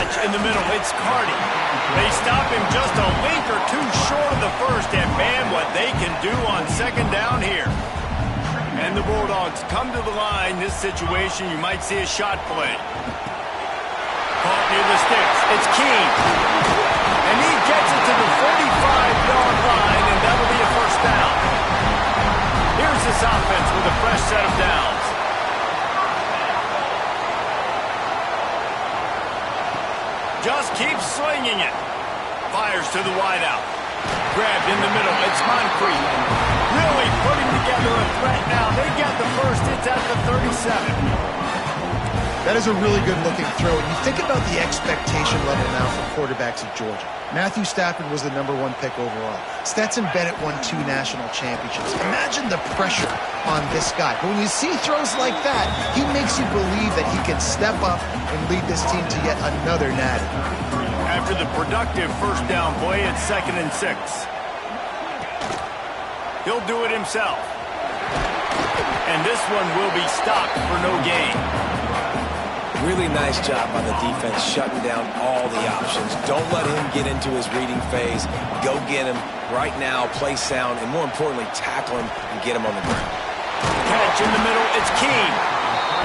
catch in the middle. It's Carty. They stop him just a link or two short of the first, and man, what they can do on second down here. And the Bulldogs come to the line. This situation, you might see a shot play. Caught near the sticks. It's Keene. And he gets it to the 45-yard line, and that'll be a first down. Here's this offense with a fresh set of downs. Just keeps slinging it. Fires to the wideout. Grabbed in the middle. It's Moncrief. Really putting together a threat now. They get the first. It's at the 37. That is a really good-looking throw. And you think about the expectation level now for quarterbacks at Georgia. Matthew Stafford was the #1 pick overall. Stetson Bennett won 2 national championships. Imagine the pressure on this guy. But when you see throws like that, he makes you believe that he can step up and lead this team to yet another natty. After the productive first down play, it's 2nd and 6. He'll do it himself. And this one will be stopped for no gain. Really nice job by the defense shutting down all the options. Don't let him get into his reading phase. Go get him right now, play sound, and more importantly, tackle him and get him on the ground. Catch in the middle, it's Keene.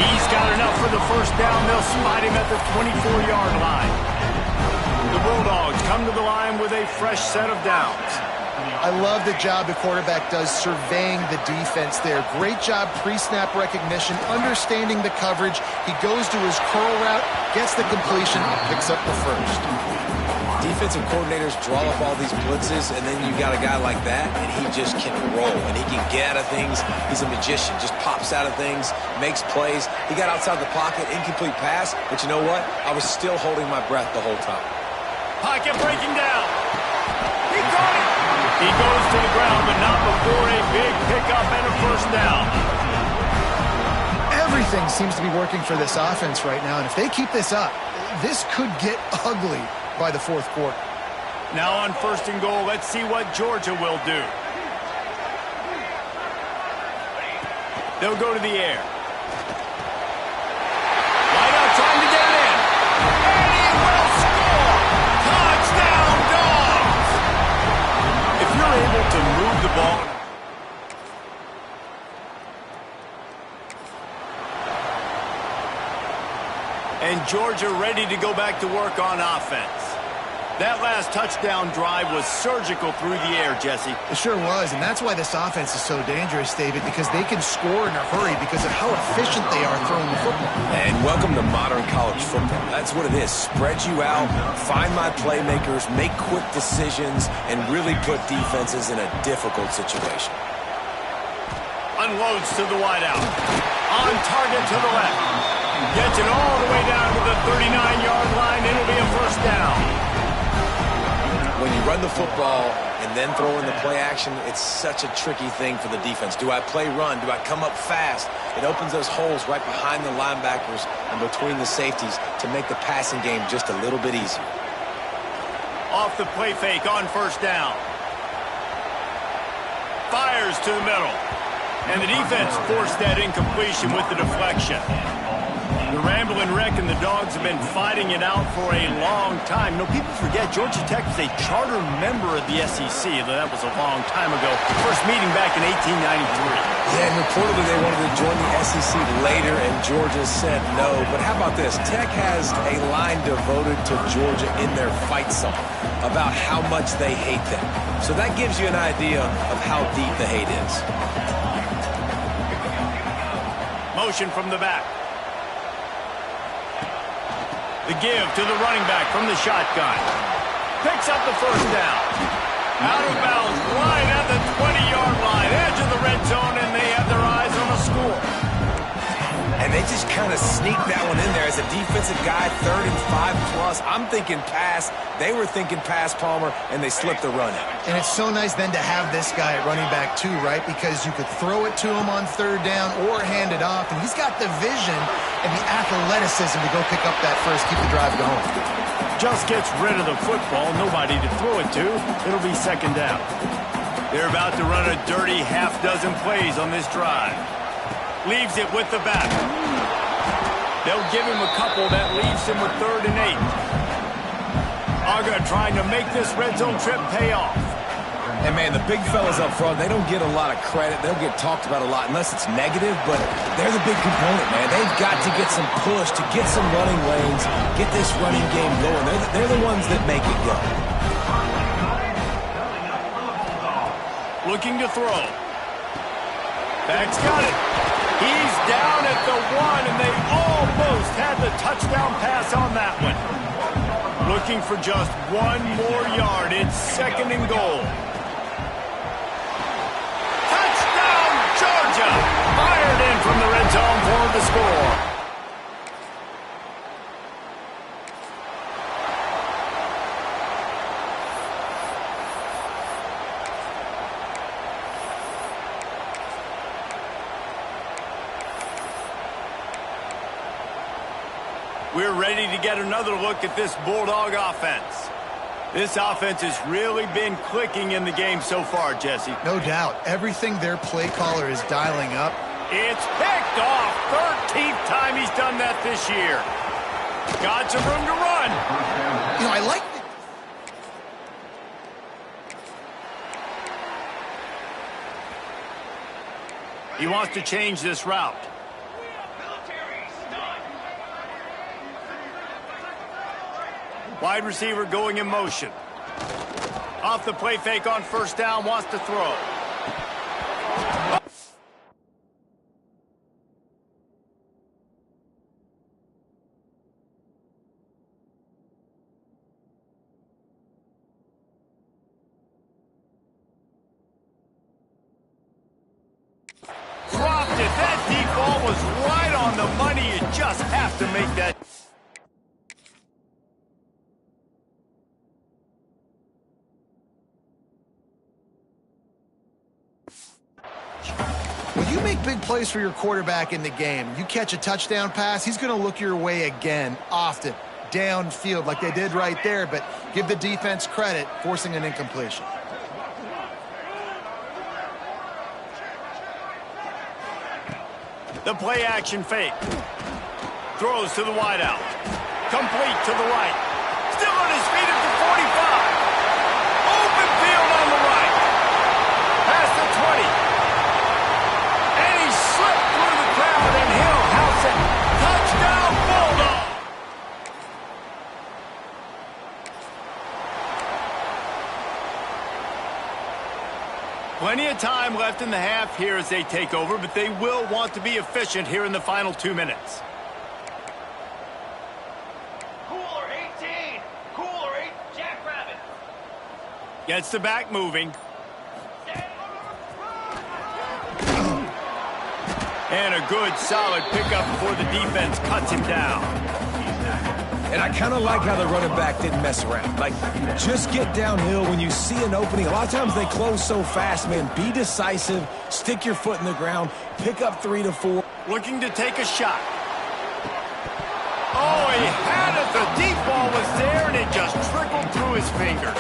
He's got enough for the first down. They'll spot him at the 24-yard line. The Bulldogs come to the line with a fresh set of downs. I love the job the quarterback does surveying the defense there. Great job pre-snap recognition, understanding the coverage. He goes to his curl route, gets the completion, and picks up the first. Defensive coordinators draw up all these blitzes, and then you got a guy like that, and he just can roll, and he can get out of things. He's a magician, just pops out of things, makes plays. He got outside the pocket, incomplete pass, but you know what? I was still holding my breath the whole time. Pocket breaking down. He caught it. He goes to the ground, but not before a big pickup and a first down. Everything seems to be working for this offense right now, and if they keep this up, this could get ugly by the 4th quarter. Now on 1st and goal, let's see what Georgia will do. They'll go to the air. Right out, trying to get it in. And he will score! Touchdown, Dogs! If you're able to move the ball... And Georgia ready to go back to work on offense. That last touchdown drive was surgical through the air, Jesse. It sure was, and that's why this offense is so dangerous, David, because they can score in a hurry because of how efficient they are throwing the football. And welcome to modern college football. That's what it is. Spread you out, find my playmakers, make quick decisions, and really put defenses in a difficult situation. Unloads to the wideout. On target to the left. Gets it all the way down to the 39-yard line. It'll be a first down. When you run the football and then throw in the play action, it's such a tricky thing for the defense. Do I play run? Do I come up fast? It opens those holes right behind the linebackers and between the safeties to make the passing game just a little bit easier. Off the play fake on first down. Fires to the middle. And the defense forced that incompletion with the deflection. The Ramblin' Wreck and the Dogs have been fighting it out for a long time. You know, people forget Georgia Tech was a charter member of the SEC. That was a long time ago. First meeting back in 1893. Yeah, and reportedly they wanted to join the SEC later, and Georgia said no. But how about this? Tech has a line devoted to Georgia in their fight song about how much they hate them. So that gives you an idea of how deep the hate is. Motion from the back. The give to the running back from the shotgun. Picks up the first down. Out of bounds, right at the 20-yard line. Edge of the red zone, and they have their eyes on a score. And they just kind of sneaked that one in there as a defensive guy, 3rd and 5+. I'm thinking pass. They were thinking pass, Palmer, and they slipped the run out. And it's so nice then to have this guy at running back too, right? Because you could throw it to him on 3rd down or hand it off, and he's got the vision and the athleticism to go pick up that first, keep the drive going. Just gets rid of the football, nobody to throw it to. It'll be 2nd down. They're about to run a dirty half-dozen plays on this drive. Leaves it with the back. They'll give him a couple. That leaves him with 3rd and 8. Gonzaga trying to make this red zone trip pay off. And, man, the big fellas up front, they don't get a lot of credit. They don't get talked about a lot unless it's negative, but they're the big component, man. They've got to get some push, to get some running lanes, get this running game going. They're the ones that make it go. Looking to throw. Back's got it. He's down at the 1, and they almost had the touchdown pass on that one. Looking for just 1 more yard. It's 2nd and goal. Touchdown, Georgia! Fired in from the red zone for the score. We're ready to get another look at this Bulldog offense. This offense has really been clicking in the game so far, Jesse. No doubt. Everything their play caller is dialing up. It's picked off. 13th time he's done that this year. Got some room to run. You know, I like it. He wants to change this route. Wide receiver going in motion. Off the play fake on 1st down, wants to throw. Dropped it. That deep ball was right on the money. You just have to make that. When you make big plays for your quarterback in the game, you catch a touchdown pass, he's going to look your way again, often, downfield like they did right there, but give the defense credit, forcing an incompletion. The play action fake. Throws to the wideout. Complete to the right. Still on his feet at the 45. Open field on the right. Past the 20. And he slipped through the crowd and he'll house it. Touchdown, Bulldog. Plenty of time left in the half here as they take over, but they will want to be efficient here in the final 2 minutes. Cooler 18! Cooler 8, Jackrabbit! Gets the back moving. And a good, solid pickup before the defense cuts him down. And I kind of like how the running back didn't mess around. Like, just get downhill when you see an opening. A lot of times they close so fast, man. Be decisive, stick your foot in the ground, pick up 3 to 4. Looking to take a shot. Oh, he had it. The deep ball was there, and it just trickled through his fingers.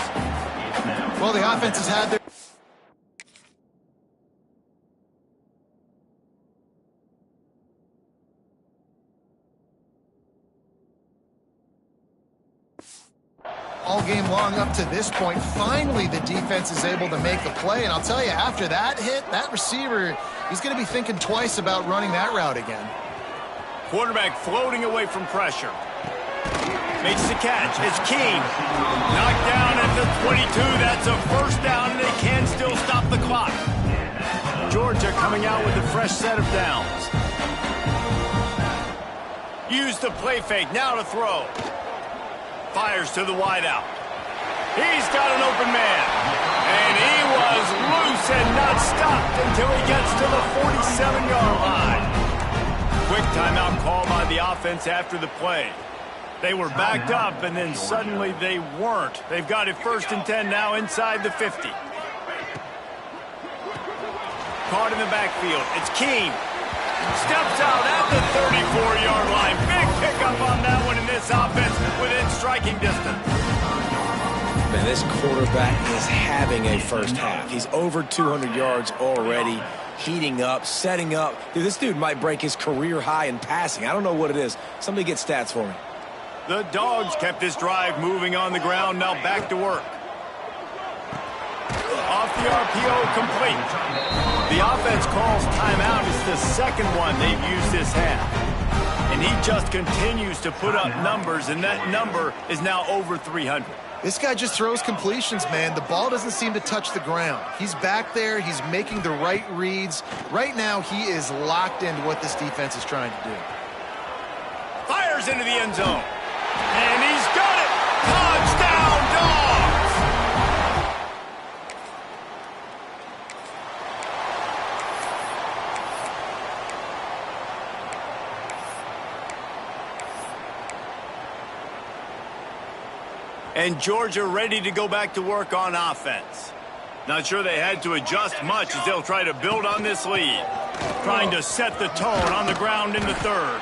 Well, the offense has had their... all game long up to this point. Finally, the defense is able to make a play. And I'll tell you, after that hit, that receiver, he's going to be thinking twice about running that route again. Quarterback floating away from pressure. Makes the catch. It's Keene. Knocked down at the 22. That's a 1st down, and they can still stop the clock. Georgia coming out with a fresh set of downs. Use the play fake. Now to throw. Fires to the wideout. He's got an open man. And he was loose and not stopped until he gets to the 47-yard line. Quick timeout call by the offense after the play. They were backed up, and then suddenly they weren't. They've got it 1st and 10 now inside the 50. Caught in the backfield. It's Keene. Steps out at the 34-yard line. Big pickup on that one in this offense within striking distance. Man, this quarterback is having a first half. He's over 200 yards already, heating up, setting up. Dude, this dude might break his career high in passing. I don't know what it is. Somebody get stats for me. The Dogs kept this drive moving on the ground. Now back to work. Off the RPO, complete. The offense calls timeout. It's the second one they've used this half. And he just continues to put up numbers, and that number is now over 300. This guy just throws completions, man. The ball doesn't seem to touch the ground. He's back there. He's making the right reads. Right now, he is locked into what this defense is trying to do. Fires into the end zone. And he's got it. Touchdown, Dogs! And Georgia ready to go back to work on offense. Not sure they had to adjust much as they'll try to build on this lead. Trying to set the tone on the ground in the third.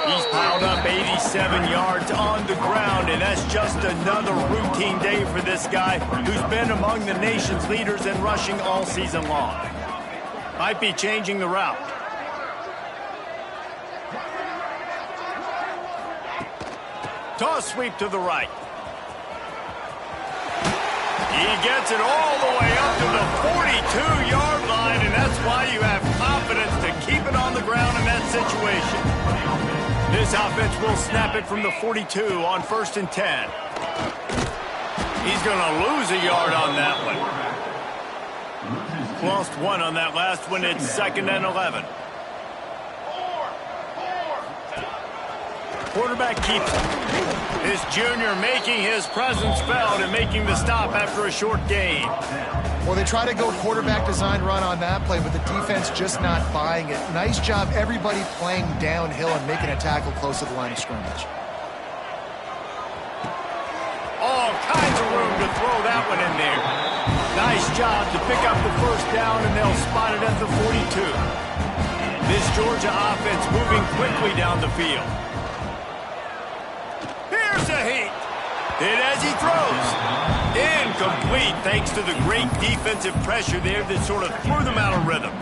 He's piled up 87 yards on the ground, and that's just another routine day for this guy who's been among the nation's leaders in rushing all season long. Might be changing the route. Toss sweep to the right. He gets it all the way up to the 42-yard line, and that's why you have confidence to keep it on the ground in that situation. This offense will snap it from the 42 on 1st and 10. He's going to lose a yard on that one. Lost one on that last one. It's 2nd and 11. Quarterback keeps it. This junior making his presence felt and making the stop after a short gain. Well, they try to go quarterback design run on that play, but the defense just not buying it. Nice job, everybody playing downhill and making a tackle close to the line of scrimmage. All kinds of room to throw that one in there. Nice job to pick up the first down, and they'll spot it at the 42. This Georgia offense moving quickly down the field. Here's a heat. Hit as he throws. Incomplete thanks to the great defensive pressure there that sort of threw them out of rhythm.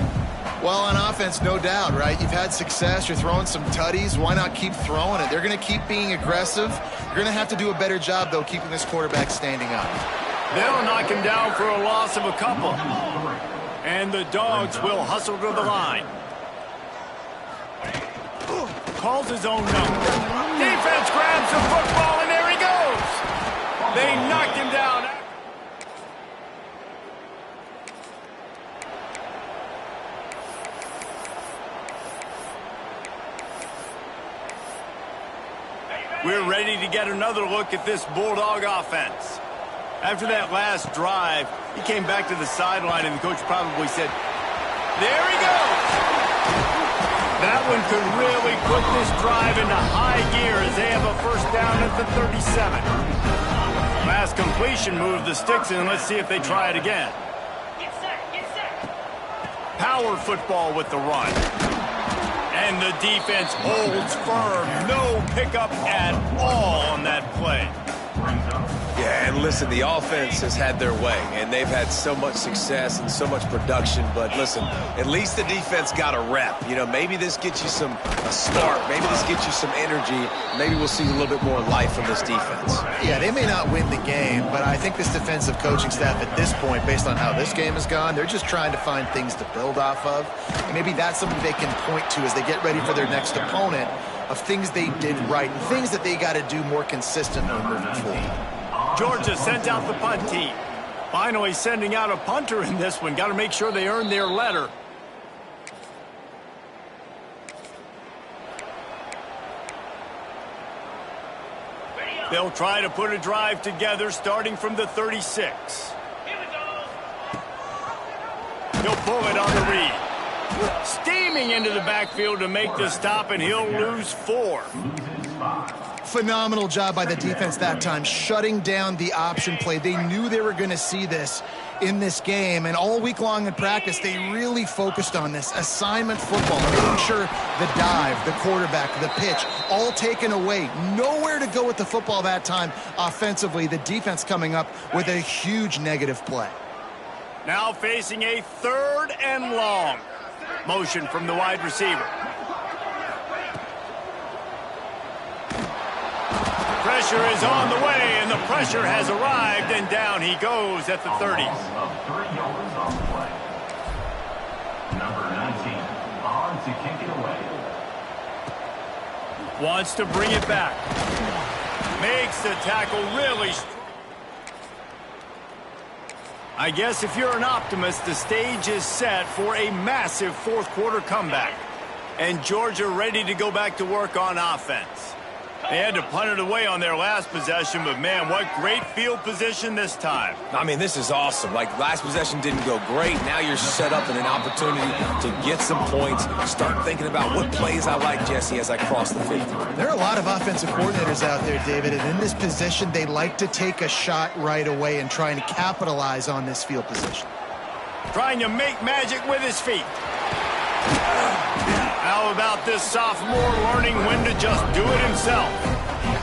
Well, on offense, no doubt, right? You've had success. You're throwing some tutties. Why not keep throwing it? They're going to keep being aggressive. You're going to have to do a better job, though, keeping this quarterback standing up. They'll knock him down for a loss of a couple. And the Dogs will hustle to the line. Calls his own number. Defense grabs the football, and there he goes. They knocked him down. We're ready to get another look at this Bulldog offense. After that last drive, he came back to the sideline, and the coach probably said, there he goes. That one could really put this drive into high gear as they have a first down at the 37. Last completion moved the sticks in. Let's see if they try it again. Get set, get set. Power football with the run. And the defense holds firm. No pickup at all on that play. Yeah, and listen, the offense has had their way, and they've had so much success and so much production. But listen, at least the defense got a rep. You know, maybe this gets you a start. Maybe this gets you some energy. Maybe we'll see a little bit more life from this defense. Yeah, they may not win the game, but I think this defensive coaching staff at this point, based on how this game has gone, they're just trying to find things to build off of. And maybe that's something they can point to as they get ready for their next opponent, of things they did right and things that they got to do more consistently moving forward. Georgia sent out the punt team. Finally sending out a punter in this one. Got to make sure they earn their letter. They'll try to put a drive together starting from the 36. Here we go. He'll pull it on the read. Steaming into the backfield to make the stop, and he'll lose 4. Phenomenal job by the defense that time, shutting down the option play. They knew they were going to see this in this game, and all week long in practice, they really focused on this assignment football, making sure the dive, the quarterback, the pitch, all taken away. Nowhere to go with the football that time offensively. The defense coming up with a huge negative play. Now facing a 3rd and long. Motion from the wide receiver. Pressure is on the way, and the pressure has arrived, and down he goes at the 30. $3 on the play. Number 19, on to kick it away. Wants to bring it back. Makes the tackle really strong. I guess if you're an optimist, the stage is set for a massive fourth quarter comeback. And Georgia ready to go back to work on offense. They had to punt it away on their last possession, but man, what great field position this time. I mean, this is awesome. Like, last possession didn't go great. Now you're set up in an opportunity to get some points. Start thinking about what plays I like, Jesse, as I cross the 50. There are a lot of offensive coordinators out there, David, and in this position, they like to take a shot right away and trying to capitalize on this field position. Trying to make magic with his feet. How about this sophomore learning when to just do it himself?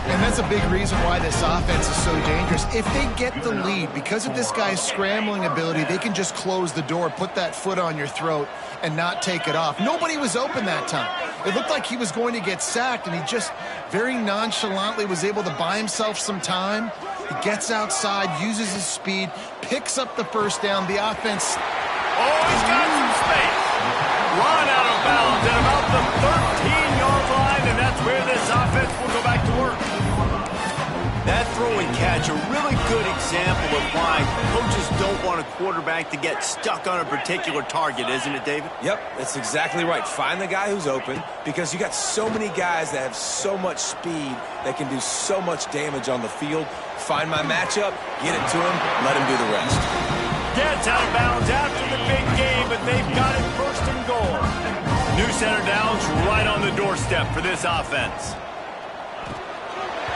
And that's a big reason why this offense is so dangerous. If they get the lead, because of this guy's scrambling ability, they can just close the door, put that foot on your throat, and not take it off. Nobody was open that time. It looked like he was going to get sacked, and he just very nonchalantly was able to buy himself some time. He gets outside, uses his speed, picks up the first down. The offense... Oh, he's got some space. Run out of bounds at about the 13-yard line, and that's where this offense will go back to work. That throw and catch, a really good example of why coaches don't want a quarterback to get stuck on a particular target, isn't it, David? Yep, that's exactly right. Find the guy who's open, because you got so many guys that have so much speed that can do so much damage on the field. Find my matchup, get it to him, let him do the rest. Gets out of bounds after the big game, but they've got it first and goal. New center downs right on the doorstep for this offense.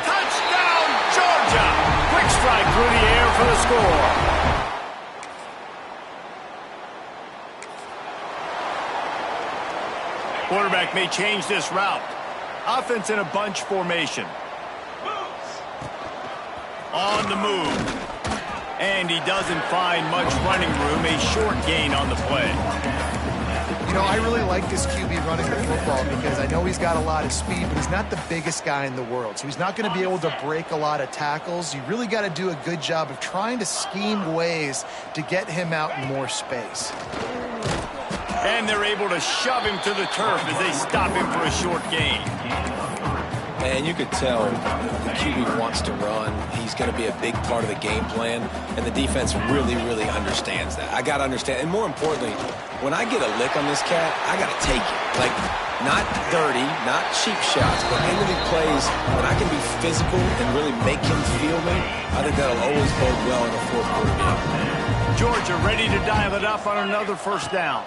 Touchdown, Georgia! Quick strike through the air for the score. Quarterback may change this route. Offense in a bunch formation. On the move. And he doesn't find much running room. A short gain on the play. You know, I really like this QB running the football because I know he's got a lot of speed, but he's not the biggest guy in the world. So he's not going to be able to break a lot of tackles. You really got to do a good job of trying to scheme ways to get him out in more space. And they're able to shove him to the turf as they stop him for a short gain. And you could tell the QB wants to run. He's going to be a big part of the game plan, and the defense really, really understands that. I got to understand, and more importantly, when I get a lick on this cat, I got to take it. Like, not dirty, not cheap shots, but in the big plays, when I can be physical and really make him feel me, I think that'll always bode well in a fourth quarter game. Georgia ready to dial it up on another first down.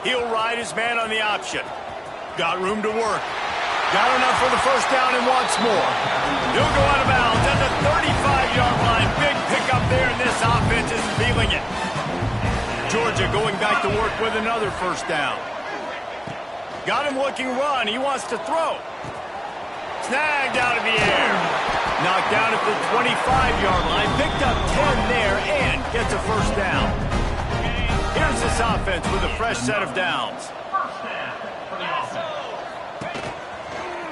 He'll ride his man on the option. Got room to work. Got enough for the first down and wants more. He'll go out of bounds at the 35-yard line. Big pickup there, and this offense is feeling it. Georgia going back to work with another first down. Got him looking run. He wants to throw. Snagged out of the air. Knocked down at the 25-yard line. Picked up 10 there and gets a first down. Here's this offense with a fresh set of downs.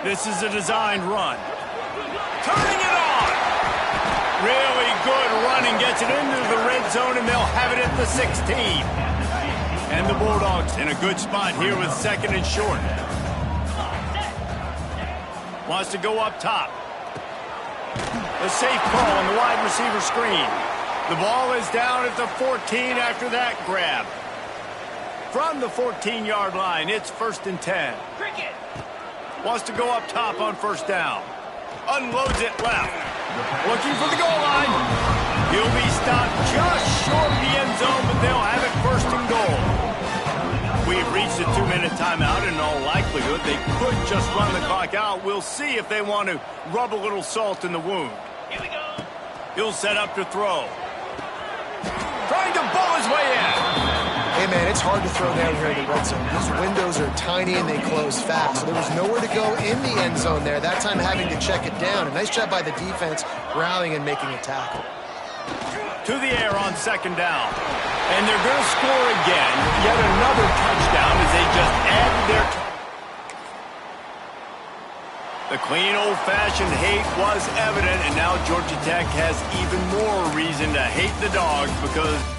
This is a designed run. Turning it on. Really good running. Gets it into the red zone, and they'll have it at the 16. And the Bulldogs in a good spot here with second and short. Wants to go up top. A safe call on the wide receiver screen. The ball is down at the 14 after that grab. From the 14-yard line, it's first and 10. Cricket. Wants to go up top on first down. Unloads it left. Looking for the goal line. He'll be stopped just short of the end zone, but they'll have it first and goal. We've reached a 2-minute timeout, and in all likelihood, they could just run the clock out. We'll see if they want to rub a little salt in the wound. Here we go. He'll set up to throw. Trying to bowl his way in. Hey, man, it's hard to throw down here in the red zone. These windows are tiny and they close fast, so there was nowhere to go in the end zone there. That time having to check it down. A nice job by the defense rallying and making a tackle. To the air on second down. And they're going to score again. Yet another touchdown as they just add their... The clean, old-fashioned hate was evident, and now Georgia Tech has even more reason to hate the Dogs because